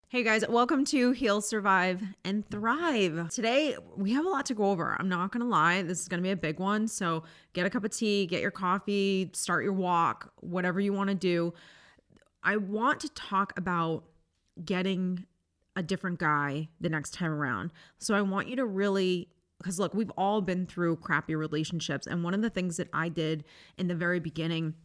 Hey guys, welcome to Heal, Survive, and Thrive. Today, we have a lot to go over. I'm not going to lie, this is going to be a big one. So get a cup of tea, get your coffee, start your walk, whatever you want to do. I want to talk about getting a different guy the next time around. So I want you to really, because look, we've all been through crappy relationships. And one of the things that I did in the very beginning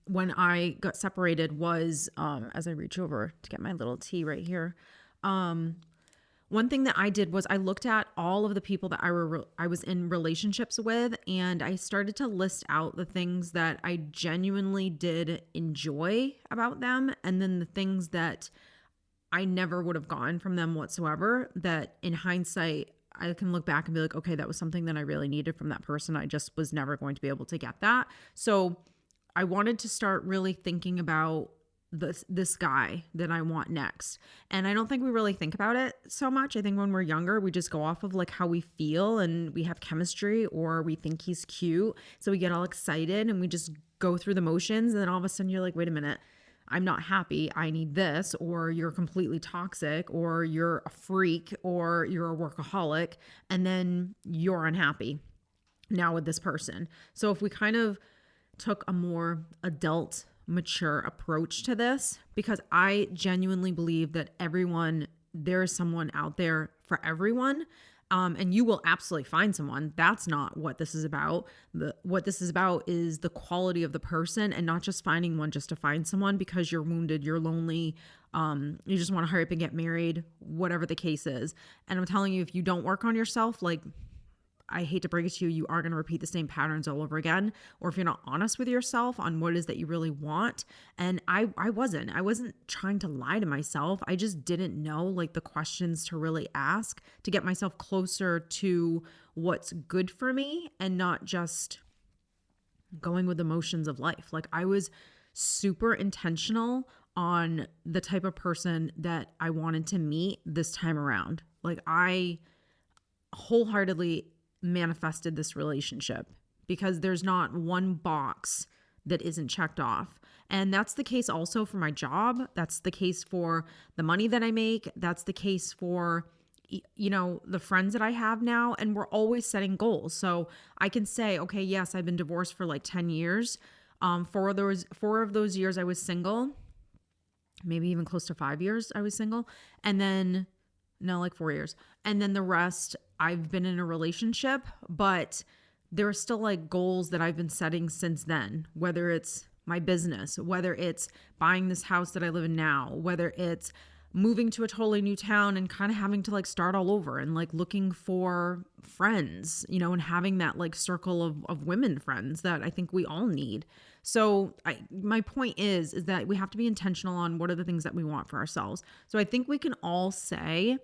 when I got separated was, as I reach over to get my little tea right here, one thing that I did was I looked at all of the people that I was in relationships with, and I started to list out the things that I genuinely did enjoy about them, and then the things that I never would have gotten from them whatsoever, that in hindsight, I can look back and be like, okay, that was something that I really needed from that person. I just was never going to be able to get that. So I wanted to start really thinking about this guy that I want next. And I don't think we really think about it so much. I think when we're younger, we just go off of like how we feel and we have chemistry, or we think he's cute. So we get all excited and we just go through the motions. And then all of a sudden you're like, wait a minute, I'm not happy. I need this. Or you're completely toxic, or you're a freak, or you're a workaholic. And then you're unhappy now with this person. So if we kind of took a more adult, mature approach to this, because I genuinely believe that there is someone out there for everyone. And you will absolutely find someone. That's not what this is about. What this is about is the quality of the person, and not just finding one just to find someone because you're wounded, you're lonely, you just want to hurry up and get married, whatever the case is. And I'm telling you, if you don't work on yourself, like, I hate to break it to you, you are going to repeat the same patterns all over again. Or if you're not honest with yourself on what it is that you really want. And I wasn't trying to lie to myself. I just didn't know like the questions to really ask to get myself closer to what's good for me, and not just going with the motions of life. Like, I was super intentional on the type of person that I wanted to meet this time around. Like, I wholeheartedly manifested this relationship because there's not one box that isn't checked off. And that's the case also for my job. That's the case for the money that I make. That's the case for, the friends that I have now. And we're always setting goals. So I can say, okay, yes, I've been divorced for like 10 years. Four of those years I was single, maybe even close to 5 years I was single. And then, no, like 4 years. And then the rest, I've been in a relationship, but there are still like goals that I've been setting since then, whether it's my business, whether it's buying this house that I live in now, whether it's moving to a totally new town and kind of having to like start all over, and like looking for friends, and having that like circle of women friends that I think we all need. So my point is that we have to be intentional on what are the things that we want for ourselves. So I think we can all say,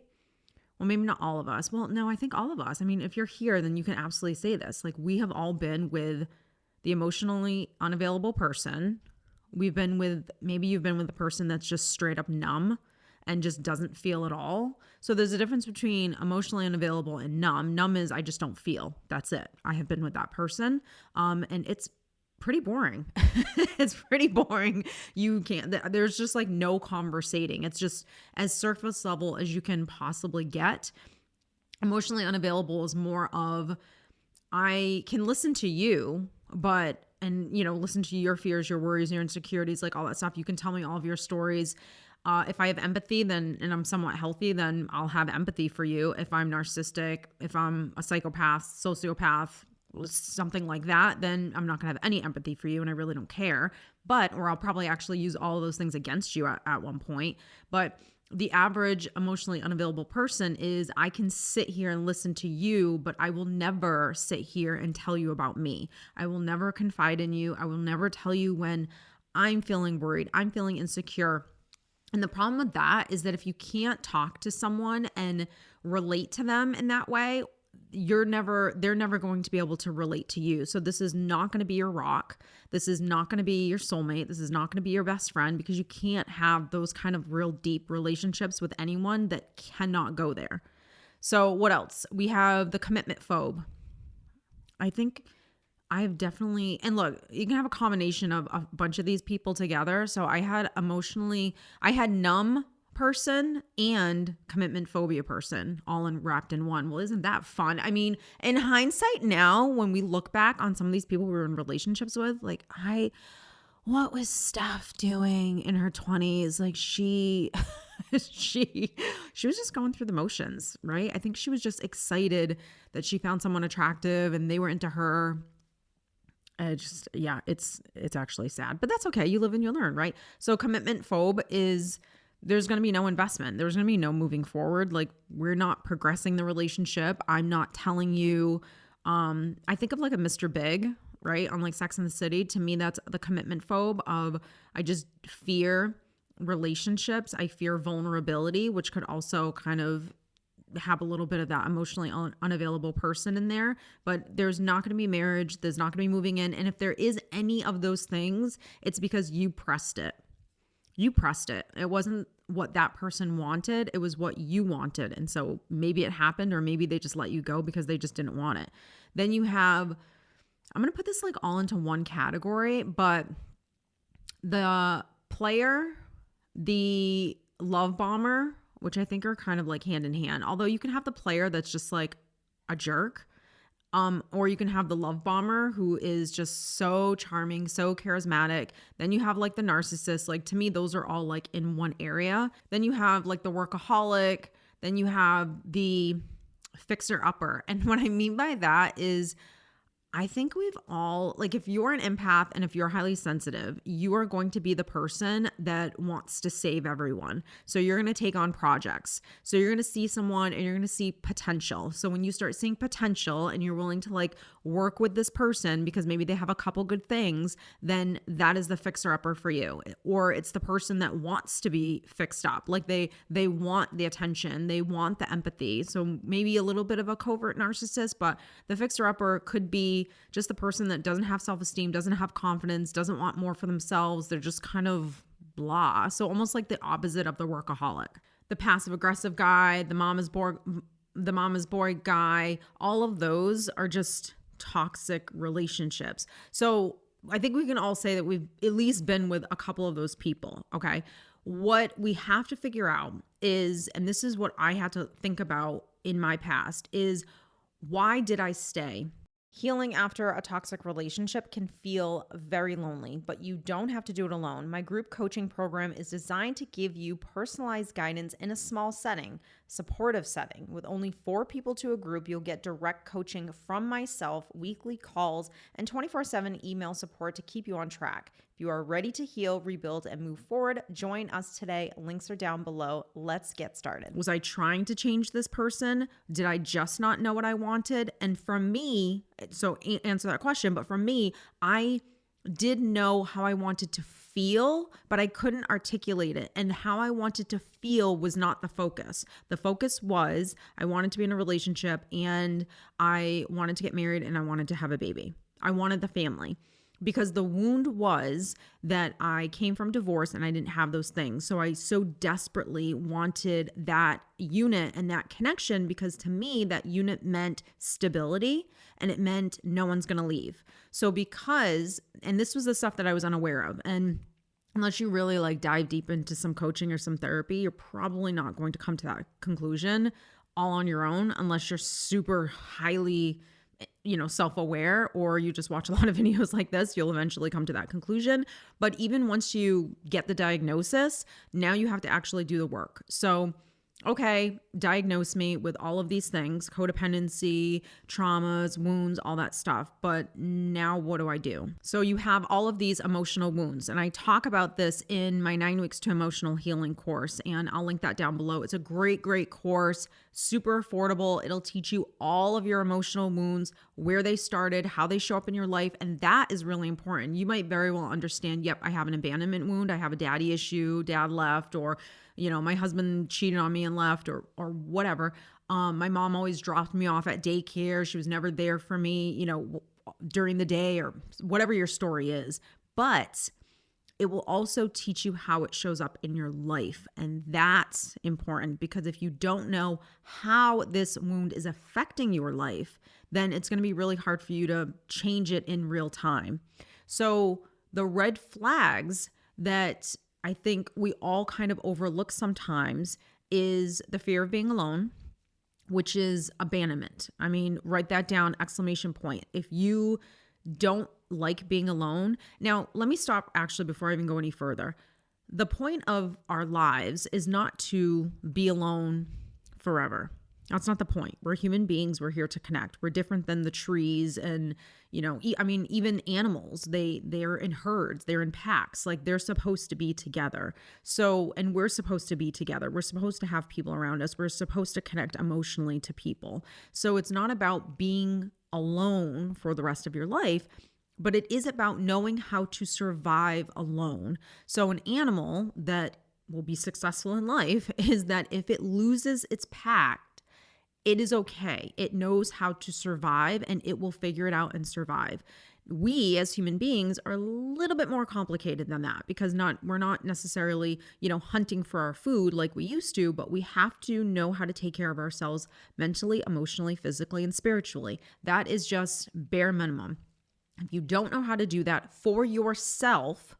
well, maybe not all of us. Well, no, I think all of us. I mean, if you're here, then you can absolutely say this. Like, we have all been with the emotionally unavailable person. Maybe you've been with a person that's just straight up numb and just doesn't feel at all. So there's a difference between emotionally unavailable and numb. Numb is I just don't feel. That's it. I have been with that person. And it's pretty boring. It's pretty boring. There's just like no conversating. It's just as surface level as you can possibly get. Emotionally unavailable is more of, I can listen to you, listen to your fears, your worries, your insecurities, like all that stuff. You can tell me all of your stories. If I have empathy, and I'm somewhat healthy, then I'll have empathy for you. If I'm narcissistic, if I'm a psychopath, sociopath, something like that, then I'm not gonna have any empathy for you, and I really don't care. Or I'll probably actually use all of those things against you at one point. But the average emotionally unavailable person is, I can sit here and listen to you, but I will never sit here and tell you about me. I will never confide in you. I will never tell you when I'm feeling worried, I'm feeling insecure. And the problem with that is that if you can't talk to someone and relate to them in that way, they're never going to be able to relate to you. So this is not going to be your rock. This is not going to be your soulmate. This is not going to be your best friend, because you can't have those kind of real deep relationships with anyone that cannot go there. So what else? We have the commitment phobe. I think I have definitely, and look, you can have a combination of a bunch of these people together. So I had numb person and commitment phobia person all wrapped in one. Well, isn't that fun? I mean, in hindsight now, when we look back on some of these people we were in relationships with, like what was Steph doing in her 20s? Like she was just going through the motions, right? I think she was just excited that she found someone attractive and they were into her. It's actually sad, but that's okay. You live and you learn, right? So commitment phobe is there's going to be no investment. There's going to be no moving forward. Like we're not progressing the relationship. I'm not telling you, I think of like a Mr. Big, right? On like Sex and the City. To me, that's the commitment phobe of, I just fear relationships. I fear vulnerability, which could also kind of have a little bit of that emotionally unavailable person in there, but there's not going to be marriage. There's not going to be moving in. And if there is any of those things, it's because you pressed it. You pressed it. It wasn't what that person wanted. It was what you wanted. And so maybe it happened, or maybe they just let you go because they just didn't want it. Then you have, I'm going to put this like all into one category, but the player, the love bomber, which I think are kind of like hand in hand. Although you can have the player that's just like a jerk, or you can have the love bomber who is just so charming, so charismatic. Then you have like the narcissist. Like to me, those are all like in one area. Then you have like the workaholic. Then you have the fixer upper. And what I mean by that is, I think we've all, like if you're an empath and if you're highly sensitive, you are going to be the person that wants to save everyone. So you're going to take on projects. So you're going to see someone and you're going to see potential. So when you start seeing potential and you're willing to like work with this person because maybe they have a couple good things, then that is the fixer upper for you. Or it's the person that wants to be fixed up. Like they want the attention, they want the empathy. So maybe a little bit of a covert narcissist, but the fixer upper could be just the person that doesn't have self-esteem, doesn't have confidence, doesn't want more for themselves. They're just kind of blah. So almost like the opposite of the workaholic. The passive aggressive guy, the mama's boy guy, all of those are just toxic relationships. So I think we can all say that we've at least been with a couple of those people, okay? What we have to figure out is, and this is what I had to think about in my past, is why did I stay? Healing after a toxic relationship can feel very lonely, but you don't have to do it alone. My group coaching program is designed to give you personalized guidance in a small setting, supportive setting. With only 4 people to a group, you'll get direct coaching from myself, weekly calls, and 24/7 email support to keep you on track. If you are ready to heal, rebuild, and move forward, join us today. Links are down below. Let's get started. Was I trying to change this person? Did I just not know what I wanted? And for me, so answer that question, but for me, I did know how I wanted to feel, but I couldn't articulate it. And how I wanted to feel was not the focus. The focus was I wanted to be in a relationship and I wanted to get married and I wanted to have a baby. I wanted the family. Because the wound was that I came from divorce and I didn't have those things. So I so desperately wanted that unit and that connection, because to me, that unit meant stability and it meant no one's going to leave. So and this was the stuff that I was unaware of. And unless you really like dive deep into some coaching or some therapy, you're probably not going to come to that conclusion all on your own, unless you're super highly self-aware, or you just watch a lot of videos like this. You'll eventually come to that conclusion. But even once you get the diagnosis, now you have to actually do the work. So, okay, diagnose me with all of these things, codependency, traumas, wounds, all that stuff. But now what do I do? So you have all of these emotional wounds. And I talk about this in my 9 Weeks to Emotional Healing course. And I'll link that down below. It's a great, great course, super affordable. It'll teach you all of your emotional wounds, where they started, how they show up in your life. And that is really important. You might very well understand, yep, I have an abandonment wound. I have a daddy issue, dad left, or my husband cheated on me and left, or whatever. My mom always dropped me off at daycare. She was never there for me, during the day, or whatever your story is. But it will also teach you how it shows up in your life. And that's important, because if you don't know how this wound is affecting your life, then it's going to be really hard for you to change it in real time. So the red flags that I think we all kind of overlook sometimes is the fear of being alone, which is abandonment. I mean, write that down, exclamation point. If you don't like being alone. Now, let me stop actually before I even go any further. The point of our lives is not to be alone forever. That's not the point. We're human beings. We're here to connect. We're different than the trees and, even animals. They're in herds. They're in packs. Like they're supposed to be together. So, and we're supposed to be together. We're supposed to have people around us. We're supposed to connect emotionally to people. So it's not about being alone for the rest of your life, but it is about knowing how to survive alone. So an animal that will be successful in life is that if it loses its pack, it is okay. It knows how to survive and it will figure it out and survive. We as human beings are a little bit more complicated than that because we're not necessarily, hunting for our food like we used to, but we have to know how to take care of ourselves mentally, emotionally, physically, and spiritually. That is just bare minimum. If you don't know how to do that for yourself,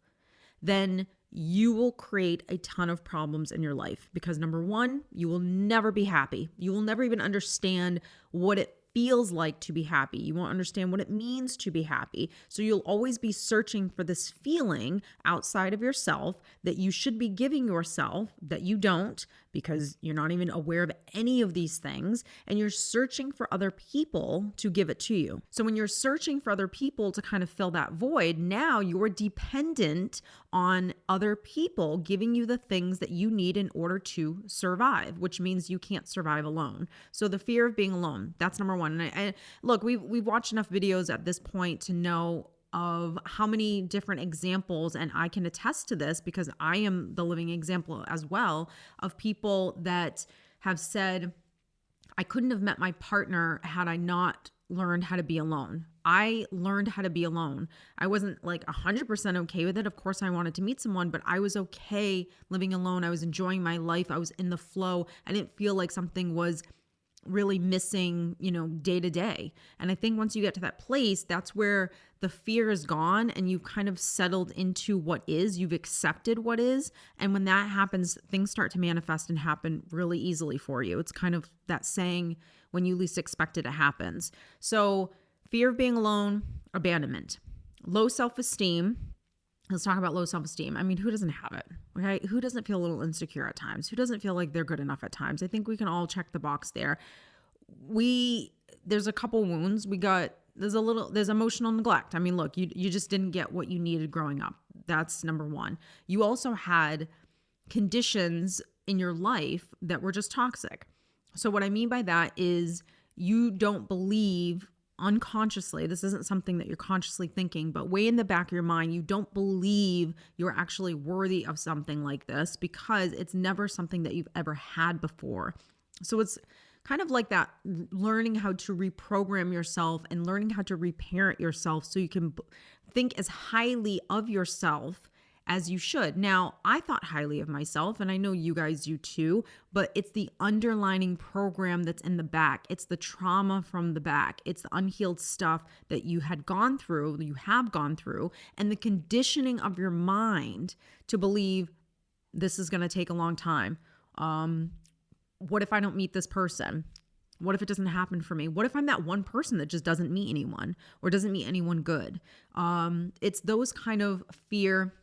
then you will create a ton of problems in your life because number one, you will never be happy. You will never even understand what it feels like to be happy. You won't understand what it means to be happy. So you'll always be searching for this feeling outside of yourself that you should be giving yourself that you don't because you're not even aware of any of these things and you're searching for other people to give it to you. So when you're searching for other people to kind of fill that void, now you're dependent on other people giving you the things that you need in order to survive, which means you can't survive alone. So the fear of being alone, that's number one. And look, we've watched enough videos at this point to know of how many different examples, and I can attest to this because I am the living example as well of people that have said, I couldn't have met my partner had I not learned how to be alone. I learned how to be alone. I wasn't like 100% okay with it. Of course, I wanted to meet someone, but I was okay living alone. I was enjoying my life. I was in the flow. I didn't feel like something was really missing, day to day. And I think once you get to that place, that's where the fear is gone and you've kind of settled into what is, you've accepted what is. And when that happens, things start to manifest and happen really easily for you. It's kind of that saying, when you least expect it, it happens. So fear of being alone, abandonment, low self-esteem. Let's talk about low self-esteem. I mean, who doesn't have it, okay? Who doesn't feel a little insecure at times? Who doesn't feel like they're good enough at times? I think we can all check the box there. There's a couple wounds. There's emotional neglect. I mean, look, you just didn't get what you needed growing up. That's number one. You also had conditions in your life that were just toxic. So what I mean by that is you don't believe unconsciously, this isn't something that you're consciously thinking, but way in the back of your mind, you don't believe you're actually worthy of something like this because it's never something that you've ever had before. So it's kind of like that, learning how to reprogram yourself and learning how to reparent yourself so you can think as highly of yourself as you should. Now, I thought highly of myself, and I know you guys do too, but it's the underlining program that's in the back. It's the trauma from the back. It's the unhealed stuff that you have gone through, and the conditioning of your mind to believe this is going to take a long time. What if I don't meet this person? What if it doesn't happen for me? What if I'm that one person that just doesn't meet anyone or doesn't meet anyone good? It's those kind of fear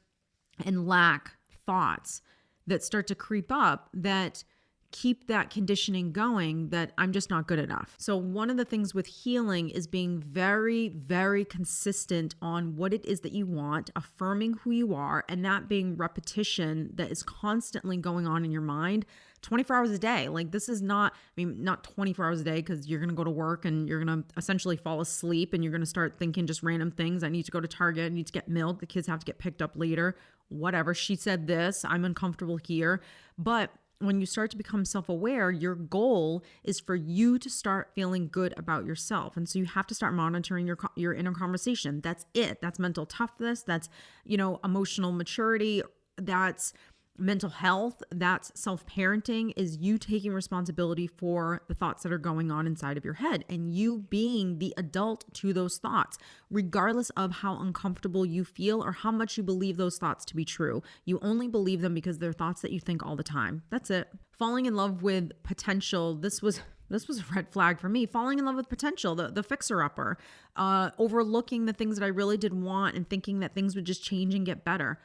and lack thoughts that start to creep up that keep that conditioning going, that I'm just not good enough. So one of the things with healing is being very, very consistent on what it is that you want, affirming who you are, and that being repetition that is constantly going on in your mind 24 hours a day. Like this is not 24 hours a day, because you're going to go to work and you're going to essentially fall asleep and you're going to start thinking just random things. I need to go to Target. I need to get milk. The kids have to get picked up later. Whatever. She said this. I'm uncomfortable here. But when you start to become self-aware, your goal is for you to start feeling good about yourself. And so you have to start monitoring your inner conversation. That's it. That's mental toughness. That's, emotional maturity. That's mental health, that's self-parenting, is you taking responsibility for the thoughts that are going on inside of your head and you being the adult to those thoughts, regardless of how uncomfortable you feel or how much you believe those thoughts to be true. You only believe them because they're thoughts that you think all the time. That's it. Falling in love with potential. This was a red flag for me. Falling in love with potential, the fixer-upper, overlooking the things that I really did want and thinking that things would just change and get better.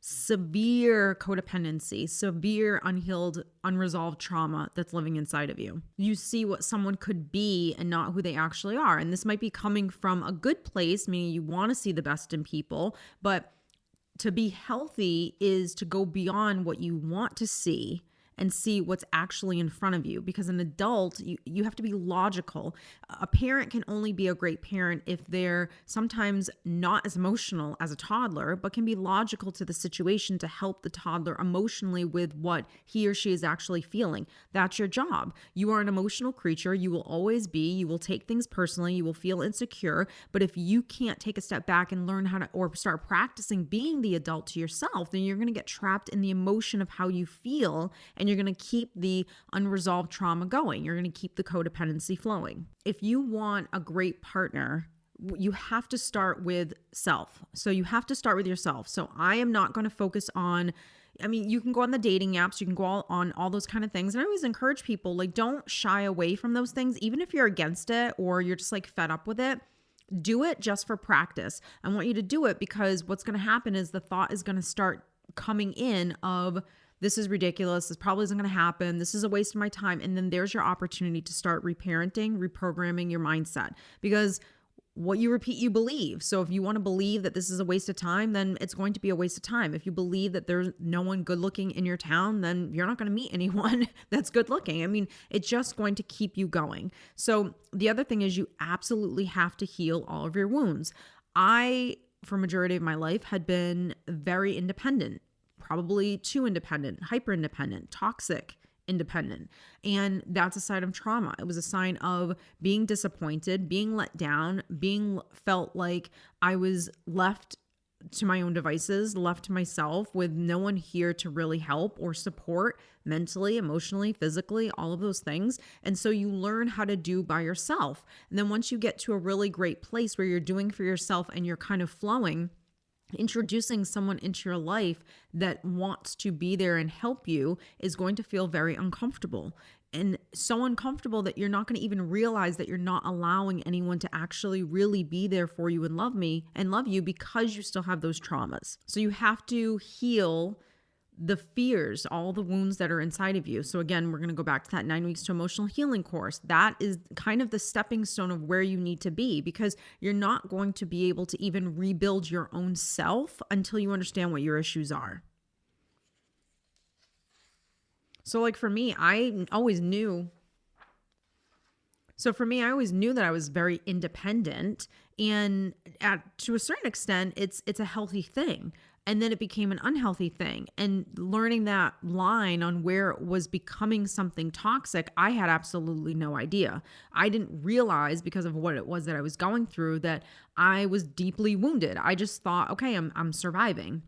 Severe codependency, severe unhealed, unresolved trauma that's living inside of you. You see what someone could be and not who they actually are. And this might be coming from a good place, meaning you want to see the best in people, but to be healthy is to go beyond what you want to see and see what's actually in front of you. Because an adult, you have to be logical. A parent can only be a great parent if they're sometimes not as emotional as a toddler, but can be logical to the situation to help the toddler emotionally with what he or she is actually feeling. That's your job. You are an emotional creature. You will always be. You will take things personally. You will feel insecure. But if you can't take a step back and learn how to, or start practicing being the adult to yourself, then you're going to get trapped in the emotion of how you feel, and you're going to keep the unresolved trauma going. You're going to keep the codependency flowing. If you want a great partner, you have to start with self. So you have to start with yourself. So I am not going to focus on, you can go on the dating apps, you can go on all those kind of things. And I always encourage people, like, don't shy away from those things. Even if you're against it or you're just like fed up with it, do it just for practice. I want you to do it because what's going to happen is the thought is going to start coming in of, this is ridiculous. This probably isn't going to happen. This is a waste of my time. And then there's your opportunity to start reparenting, reprogramming your mindset, because what you repeat, you believe. So if you want to believe that this is a waste of time, then it's going to be a waste of time. If you believe that there's no one good looking in your town, then you're not going to meet anyone that's good looking. It's just going to keep you going. So the other thing is you absolutely have to heal all of your wounds. I, for a majority of my life, had been very independent. Probably too independent, hyper independent, toxic independent. And that's a sign of trauma. It was a sign of being disappointed, being let down, being felt like I was left to my own devices, left to myself with no one here to really help or support mentally, emotionally, physically, all of those things. And so you learn how to do by yourself. And then once you get to a really great place where you're doing for yourself and you're kind of flowing, introducing someone into your life that wants to be there and help you is going to feel very uncomfortable, and so uncomfortable that you're not going to even realize that you're not allowing anyone to actually really be there for you and love you because you still have those traumas. So you have to heal the fears, all the wounds that are inside of you. So again, we're going to go back to that 9 weeks to emotional healing course. That is kind of the stepping stone of where you need to be, because you're not going to be able to even rebuild your own self until you understand what your issues are. So like for me, I always knew that I was very independent, and to a certain extent, it's a healthy thing. And then it became an unhealthy thing. And learning that line on where it was becoming something toxic, I had absolutely no idea. I didn't realize, because of what it was that I was going through, that I was deeply wounded. I just thought, okay, I'm surviving.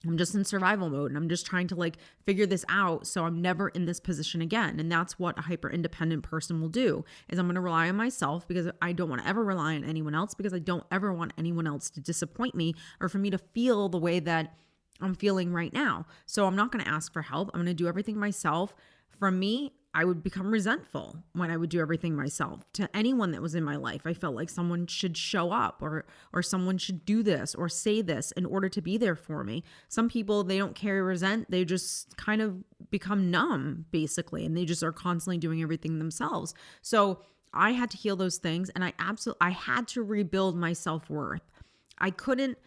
I'm just in survival mode and I'm just trying to figure this out so I'm never in this position again. And that's what a hyper independent person will do, is I'm going to rely on myself because I don't want to ever rely on anyone else, because I don't ever want anyone else to disappoint me or for me to feel the way that I'm feeling right now. So I'm not going to ask for help. I'm going to do everything myself. For me, I would become resentful when I would do everything myself. To anyone that was in my life, I felt like someone should show up or someone should do this or say this in order to be there for me. Some people, they don't carry resent. They just kind of become numb, basically, and they just are constantly doing everything themselves. So I had to heal those things, and I had to rebuild my self-worth. I couldn't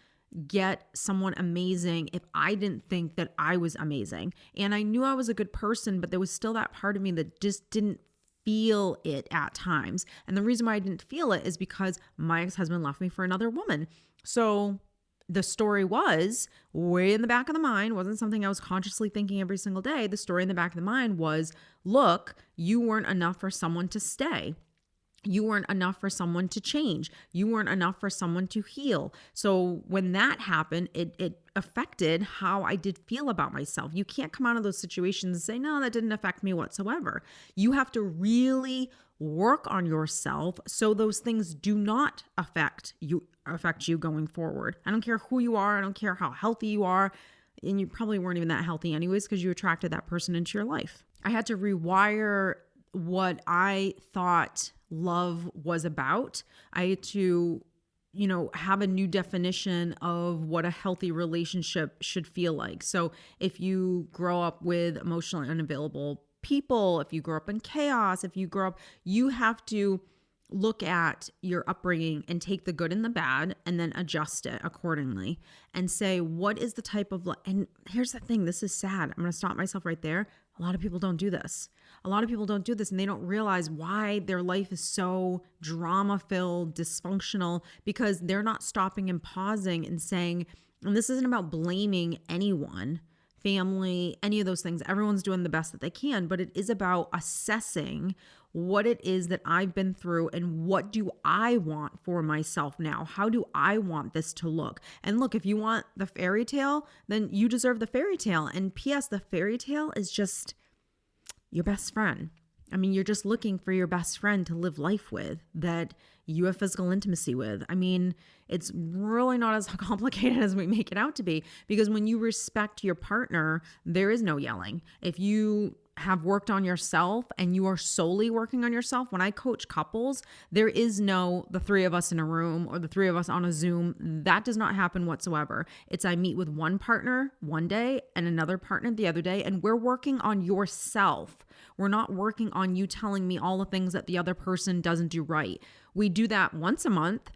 get someone amazing if I didn't think that I was amazing. And I knew I was a good person, but there was still that part of me that just didn't feel it at times. And the reason why I didn't feel it is because my ex-husband left me for another woman. So the story was way in the back of the mind, wasn't something I was consciously thinking every single day. The story in the back of the mind was, look, you weren't enough for someone to stay. You weren't enough for someone to change. You weren't enough for someone to heal. So when that happened, it affected how I did feel about myself. You can't come out of those situations and say, no, that didn't affect me whatsoever. You have to really work on yourself so those things do not affect you going forward. I don't care who you are. I don't care how healthy you are. And you probably weren't even that healthy anyways because you attracted that person into your life. I had to rewire what I thought love was about. I had to, have a new definition of what a healthy relationship should feel like. So if you grow up with emotionally unavailable people, if you grow up in chaos, you have to look at your upbringing and take the good and the bad and then adjust it accordingly and say, what is the type of, and here's the thing, this is sad. I'm going to stop myself right there. A lot of people don't do this. And they don't realize why their life is so drama-filled, dysfunctional, because they're not stopping and pausing and saying, and this isn't about blaming anyone, family, any of those things. Everyone's doing the best that they can, but it is about assessing what it is that I've been through and what do I want for myself now? How do I want this to look? And look, if you want the fairy tale, then you deserve the fairy tale. And P.S., the fairy tale is just your best friend. I mean, you're just looking for your best friend to live life with, that you have physical intimacy with. I mean, it's really not as complicated as we make it out to be, because when you respect your partner, there is no yelling. If you have worked on yourself and you are solely working on yourself, when I coach couples, there is no the three of us in a room or the three of us on a Zoom. That does not happen whatsoever. It's I meet with one partner one day and another partner the other day, and we're working on yourself. We're not working on you telling me all the things that the other person doesn't do right. We do that once a month,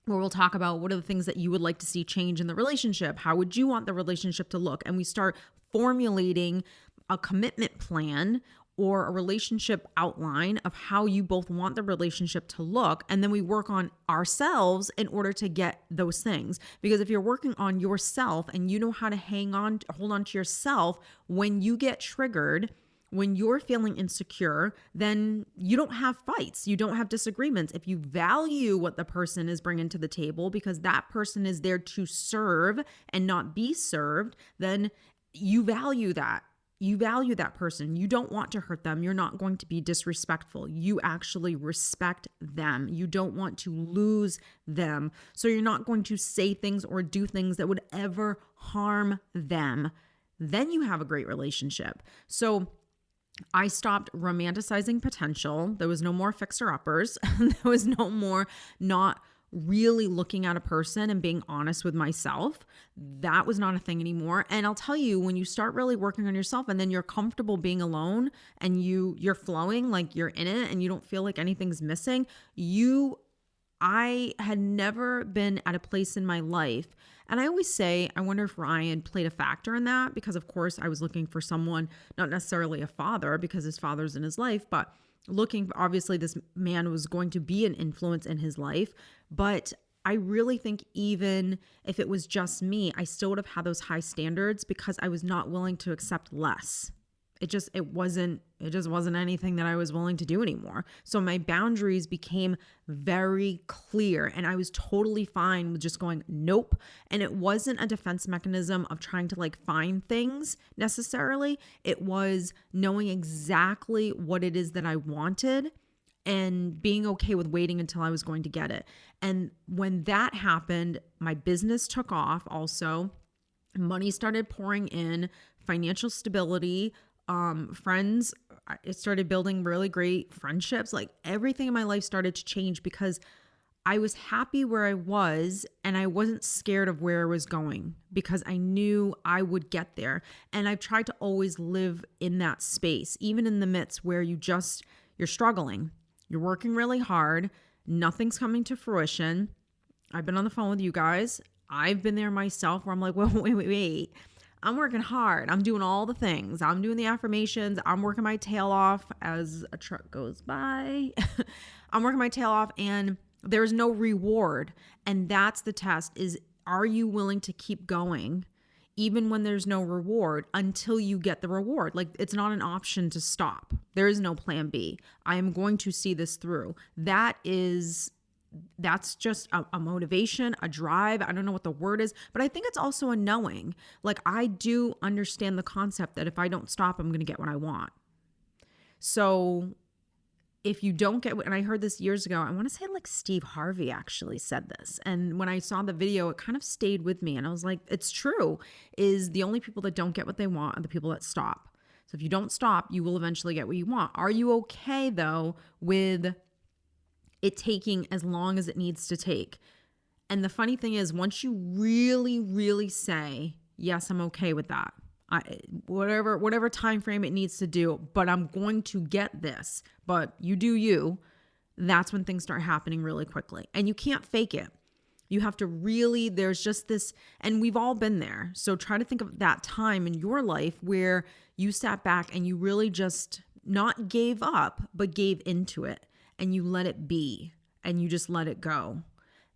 where we'll talk about what are the things that you would like to see change in the relationship. How would you want the relationship to look? And we start formulating a commitment plan or a relationship outline of how you both want the relationship to look. And then we work on ourselves in order to get those things. Because if you're working on yourself and you know how to hold on to yourself when you get triggered, when you're feeling insecure, then you don't have fights. You don't have disagreements. If you value what the person is bringing to the table, because that person is there to serve and not be served, then you value that. You value that person. You don't want to hurt them. You're not going to be disrespectful. You actually respect them. You don't want to lose them. So you're not going to say things or do things that would ever harm them. Then you have a great relationship. So I stopped romanticizing potential. There was no more fixer-uppers. There was no more not really looking at a person and being honest with myself. That was not a thing anymore. And I'll tell you, when you start really working on yourself and then you're comfortable being alone and you're flowing, like you're in it and you don't feel like anything's missing, I had never been at a place in my life. And I always say, I wonder if Ryan played a factor in that, because of course I was looking for someone, not necessarily a father because his father's in his life, but obviously this man was going to be an influence in his life. But I really think even if it was just me, I still would have had those high standards because I was not willing to accept less. It just wasn't anything that I was willing to do anymore. So my boundaries became very clear and I was totally fine with just going, nope. And it wasn't a defense mechanism of trying to find things necessarily. It was knowing exactly what it is that I wanted and being okay with waiting until I was going to get it. And when that happened, my business took off also. Money started pouring in, financial stability, friends, it started building really great friendships. Everything in my life started to change because I was happy where I was and I wasn't scared of where I was going because I knew I would get there. And I've tried to always live in that space, even in the midst where you're struggling. You're working really hard. Nothing's coming to fruition. I've been on the phone with you guys. I've been there myself where I'm like, well, wait. I'm working hard. I'm doing all the things. I'm doing the affirmations. I'm working my tail off as a truck goes by. I'm working my tail off and there's no reward. And that's the test is, are you willing to keep going even when there's no reward until you get the reward? It's not an option to stop. There is no plan B. I am going to see this through. That's just a motivation, a drive. I don't know what the word is, but I think it's also a knowing. Like, I do understand the concept that if I don't stop, I'm going to get what I want. So if you don't get, and I heard this years ago, I want to say like Steve Harvey actually said this. And when I saw the video, it kind of stayed with me. And I was like, it's true, is the only people that don't get what they want are the people that stop. So if you don't stop, you will eventually get what you want. Are you okay though with it taking as long as it needs to take? And the funny thing is, once you really, really say, yes, I'm okay with that, whatever time frame it needs to do, but I'm going to get this, but you do you, that's when things start happening really quickly. And you can't fake it. You have to really, there's just this, and we've all been there. So try to think of that time in your life where you sat back and you really just not gave up, but gave into it, and you let it be and you just let it go.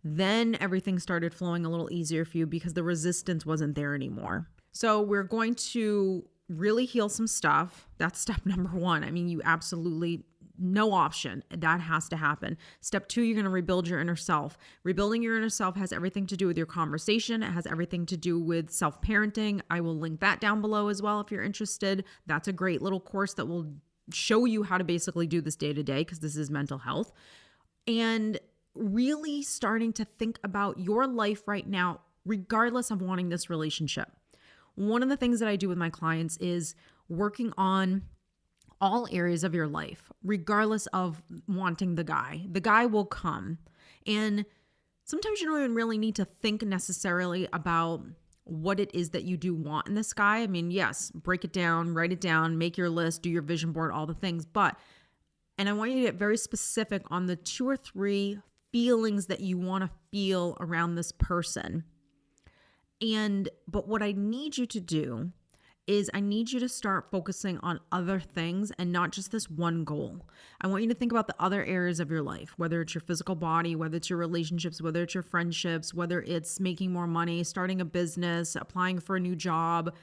Then everything started flowing a little easier for you because the resistance wasn't there anymore. So we're going to really heal some stuff. That's step number one. I mean, you absolutely, no option. That has to happen. Step two, you're going to rebuild your inner self. Rebuilding your inner self has everything to do with your conversation. It has everything to do with self-parenting. I will link that down below as well if you're interested. That's a great little course that will show you how to basically do this day to day, because this is mental health. And really starting to think about your life right now, regardless of wanting this relationship. One of the things that I do with my clients is working on all areas of your life, regardless of wanting the guy. The guy will come. And sometimes you don't even really need to think necessarily about what it is that you do want in this guy. I mean, yes, break it down, write it down, make your list, do your vision board, all the things. And I want you to get very specific on the 2 or 3 feelings that you want to feel around this person. But what I need you to do is I need you to start focusing on other things and not just this one goal. I want you to think about the other areas of your life, whether it's your physical body, whether it's your relationships, whether it's your friendships, whether it's making more money, starting a business, applying for a new job,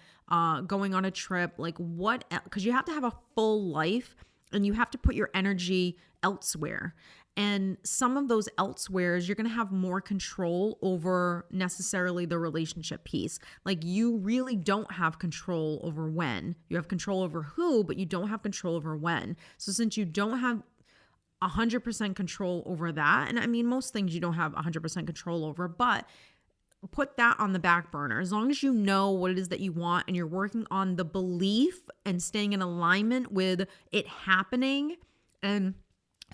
going on a trip, like what, because you have to have a full life and you have to put your energy elsewhere. And some of those elsewheres, you're going to have more control over necessarily the relationship piece. Like, you really don't have control over when. You have control over who, but you don't have control over when. So since you don't have 100% control over that, and I mean, most things you don't have 100% control over, but put that on the back burner. As long as you know what it is that you want and you're working on the belief and staying in alignment with it happening and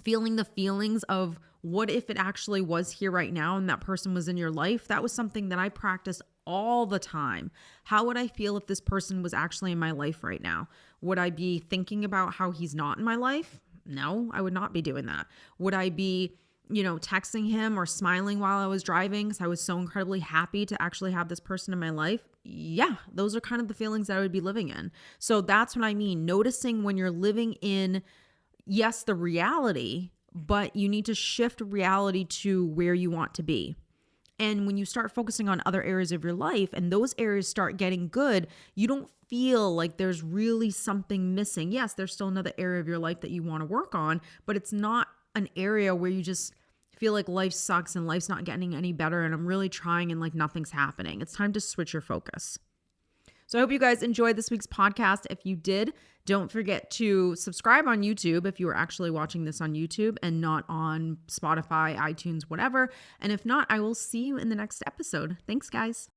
feeling the feelings of what if it actually was here right now and that person was in your life. That was something that I practiced all the time. How would I feel if this person was actually in my life right now? Would I be thinking about how he's not in my life? No, I would not be doing that. Would I be, texting him or smiling while I was driving because I was so incredibly happy to actually have this person in my life? Yeah, those are kind of the feelings that I would be living in. So that's what I mean. Noticing when you're living in, yes, the reality, but you need to shift reality to where you want to be. And when you start focusing on other areas of your life and those areas start getting good, you don't feel like there's really something missing. Yes, there's still another area of your life that you want to work on, but it's not an area where you just feel like life sucks and life's not getting any better and I'm really trying and like nothing's happening. It's time to switch your focus. So I hope you guys enjoyed this week's podcast. If you did, don't forget to subscribe on YouTube if you are actually watching this on YouTube and not on Spotify, iTunes, whatever. And if not, I will see you in the next episode. Thanks, guys.